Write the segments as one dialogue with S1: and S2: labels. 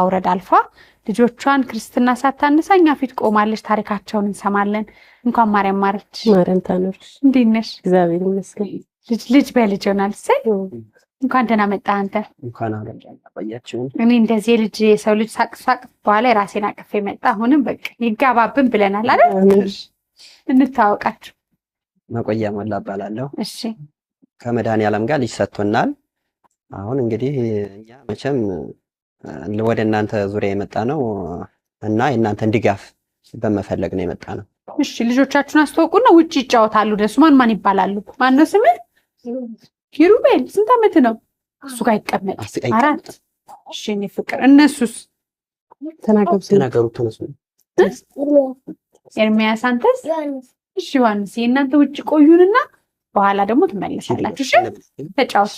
S1: ውረድ አልፋ ልጆቿን ክርስትና ሳታነሳኛ ፊት ቆማለች ታሪካቸውን እንሰማለን እንኳን ማርያም ማረች
S2: ማርያም ታኖርሽ
S1: እንዴት ነሽ
S2: እግዚአብሔር ይመስገን
S1: ልጅ በልጅ ሆናል ሰይ እንኳን ደህና መጣ አንተ
S3: እንኳን አረጋጋ ቆያችሁ
S1: እኔ እንደዚህ ልጅ ሰው ልጅ ሳቅሳቅ በኋላ ራሴን አቅፌ መጣ አሁንም በቃ ይጋባብን ብለናል አይደል እንታወቃችሁ
S3: መቆያ ሞላ ባላለው
S1: እሺ
S3: ከመድኃኒዓለም ጋር ልጅ ሰጥቶናል አሁን እንግዲህ እኛ መቼም ወደ እናንተ ዙሪያ የመጣ ነው እና የእናንተን ድጋፍ በመፈለግ ነው የመጣ ነው
S1: እሺ ልጆቻችሁን አስተዋውቁና ውጪ ይጫወታሉ ደስ ማን ይባላሉ ማን ነው ስም ኪሩቤል ስንት አመት ነው እሱ ጋር ይቀመጥ አራት እሺ እኔ ፍቅር እነሱስ
S3: ተናገሩ ተነሱ
S1: ኤርሚያስ አንተስ እሺ ዮሐንስ እናንተ ውጪ ቆዩንና በኋላ ደግሞ ትመለሳላችሁ እሺ ተጫወቱ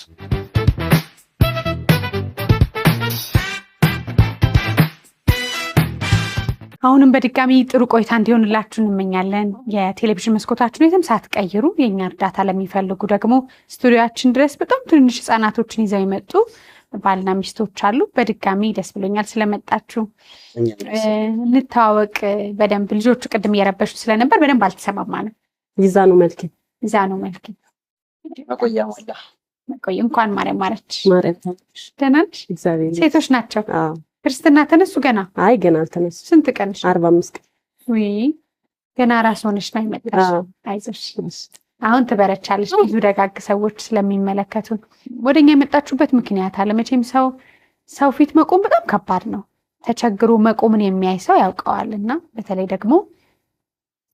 S1: አሁንም በድጋሚ ጥሩ ቆይታ እንዲሆንላችሁ እንመኛለን የቴሌቪዥን መስኮታችሁን የትም ሳትቀይሩ የኛ እርዳታ ለሚፈልጉ ደግሞ ስቱዲዮአችን ድረስ በጣም ትንሽ ህፃናቶችን ይዘው ይመጡ ባልና ሚስቶች አሉ በድጋሚ ደስ ብሎኛል ስለመጣችሁ እንታወቅ በደንብ ልጆቹ ቅድም እየረበሹ ስለነበር በደንብ አልተሰማማንም
S2: ይዛኑ መልክ
S3: መቆያ ሞላ
S1: መቆያ እንኳን ማርያም ማረች
S2: ማርያም
S1: ደህና ነሽ
S2: እግዚአብሔር
S1: ሴቶች ናቸው ክርስትና ተነሱ ገና
S2: አይ ገና አልተነሱ
S1: ስንት ቀንሽ
S2: 45 ቀን
S1: ወይ ገና ራስ ሆነሽ ነው የመጣሽ አይዞሽ አሁን ትበረቻለሽ ብዙ ደጋግ ሰዎች ስለሚመለከቱን ወደኛ የመጣችሁበት ምክንያት አለ መቼም ሰው ፊት መቆም በጣም ከባድ ነው ተቸግሮ መቆምን የሚያይ ሰው ያውቀዋልና በተለይ ደግሞ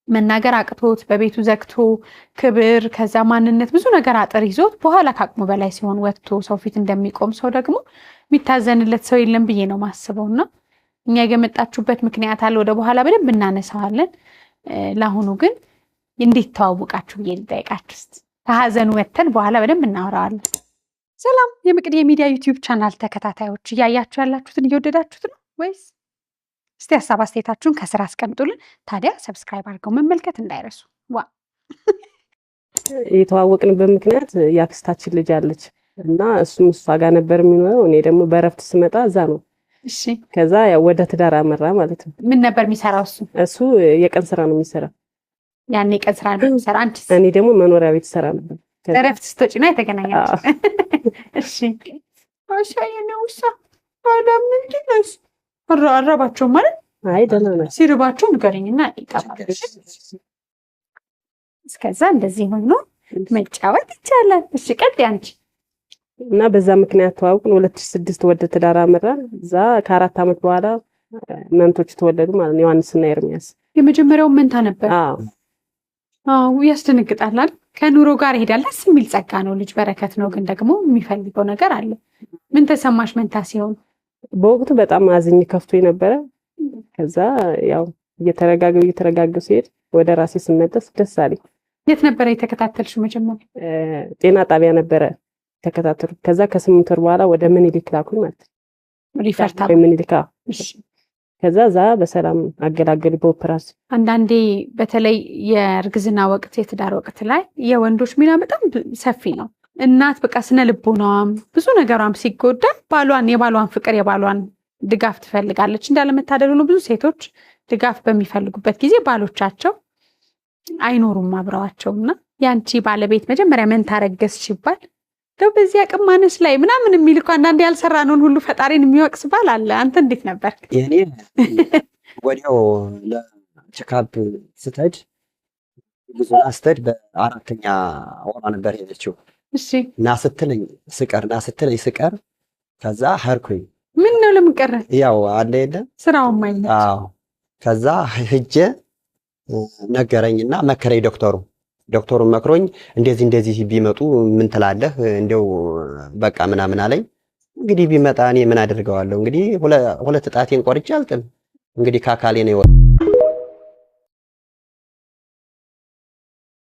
S1: መናገር አቅቶት በቤቱ ዘግቶ ክብር ከዛ ማንነት ብዙ ነገር አጥር ይዞት በኋላ ካቅሙ በላይ ሲሆን ወጥቶ ሰው ፊት እንደሚቆም ሰው ደግሞ የሚታዘንለት ሰው የለም ብዬ ነው ማስበውና እኛ የመጣችሁበት ምክንያት አለ ወደ በኋላ በደንብ እናነሳዋለን ለአሁኑ ግን እንዴት ተዋውቃችሁ ብዬ ልጠይቃችሁ ከሀዘኑ ወተን በኋላ በደንብ እናወራዋለን ሰላም የምቅድ የሚዲያ ዩቲዩብ ቻናል ተከታታዮች እያያችሁ ያላችሁትን እየወደዳችሁት ነው ወይስ እስቲ ሐሳብ አስተያየታችሁን ከስራ አስቀምጡልን ታዲያ ሰብስክራይብ አድርገው መመልከት እንዳይረሱ ዋ
S2: የተዋወቅንበት ምክንያት ያክስታችን ልጅ አለች እና እሷ ጋር ነበር የሚኖረው እኔ ደግሞ በረፍት ስመጣ እዛ ነው
S1: እሺ
S2: ከዛ ያው ወደ ትዳር አመራ ማለት ነው
S1: ምን ነበር የሚሰራው
S2: እሱ የቀን ስራ ነው የሚሰራው
S1: ያኔ የቀን ስራ ነው የሚሰራው አንቺስ
S2: እኔ ደግሞ መኖሪያ ቤት ሰራ ነበር
S1: በረፍት ስትወጪ ነው የተገናኛችሁ እሺ አሻዬ ነው አዳም ምንድነው አራባቸው ማለት
S2: አይ ደህና ነው
S1: ሲርባቸው ንገረኝና ይጣባል እስከዛ እንደዚህ ሆኖ መጫወት ይቻላል እሺ ቀጥ ያንቺ
S2: እና በዛ ምክንያት ተዋውቀን 2006 ወደ ትዳር አመራን እዛ ከ4 አመት በኋላ መንቶች ተወለዱ ማለት ነው ዮሐንስና ኤርሚያስ
S1: የመጀመሪያው መንታ ነበር አው ያስደነግጣል ከኑሮ ጋር ይሄዳል ደስ የሚል ጸጋ ነው ልጅ በረከት ነው ግን ደግሞ የሚፈልገው ነገር አለ ምን ተሰማሽ መንታ ሲሆን
S2: በወቅቱ በጣም አዝኝ ከፍቶ ነበር ከዛ ያው እየተረጋገው ሲሄድ ወደ ራሴ ስመለስ ደስ አለኝ
S1: የት ነበር የተከታተልሽው መጀመሪያ
S2: ጤና ጣቢያ ነበር ተከታተሉ ከዛ ከ8 ወር በኋላ ወደ ምኒልክ ላኩኝ ማለት
S1: ሪፈርታ
S2: ምኒልክ እሺ ከዛ በሰላም አገላገል በኦፕራሲዮን
S1: አንዳንዴ በተለይ የርግዝና ወቅት የትዳር ወቅት ላይ የወንዶች ሚና በጣም ሰፊ ነው እናት በቃ ስነ ልቦናዋም ብዙ ነገሯም ሲጎዳ የባሏን ፍቅር የባሏን ድጋፍ ትፈልጋለች እንዳለመታደሉ ነው ብዙ ሴቶች ድጋፍ በሚፈልጉበት ጊዜ ባሎቻቸው አይኖሩም አብረዋቸውና ያንቺ ባለቤት መጀመሪያ ምን ታረገስሽ ይባል ደው በዚህ አቅም ማነስ ላይ ምናምን የሚልኩ አንዳንዴ ያልሰራነውን ሁሉ ፈጣሪን የሚወቅስ ባል አለ አንተ እንዴት ነበር
S3: የኔ ወዲያው ለቼክአፕ ስትሄድ ብዙ አስተድ በአራተኛ ወራ ነበር ሄደችው
S1: እሺ
S3: ና ስትለኝ ስቀር ከዛ ሀርኩኝ
S1: ምን ነው ለምን ቀረ
S3: ያው አለ የለ
S1: ስራው ማይነት
S3: አዎ ከዛ ሄጄ ነገረኝና መከረኝ ዶክተሩ መክሮኝ እንደዚህ ቢመጡ ምን ትላለህ እንደው በቃ ምናምን አለኝ እንግዲህ ቢመጣ እኔ ምን አደርገዋለሁ እንግዲህ ሁለት ጣቴን ቆርጬ አልጥም እንግዲህ ካካሌ ነው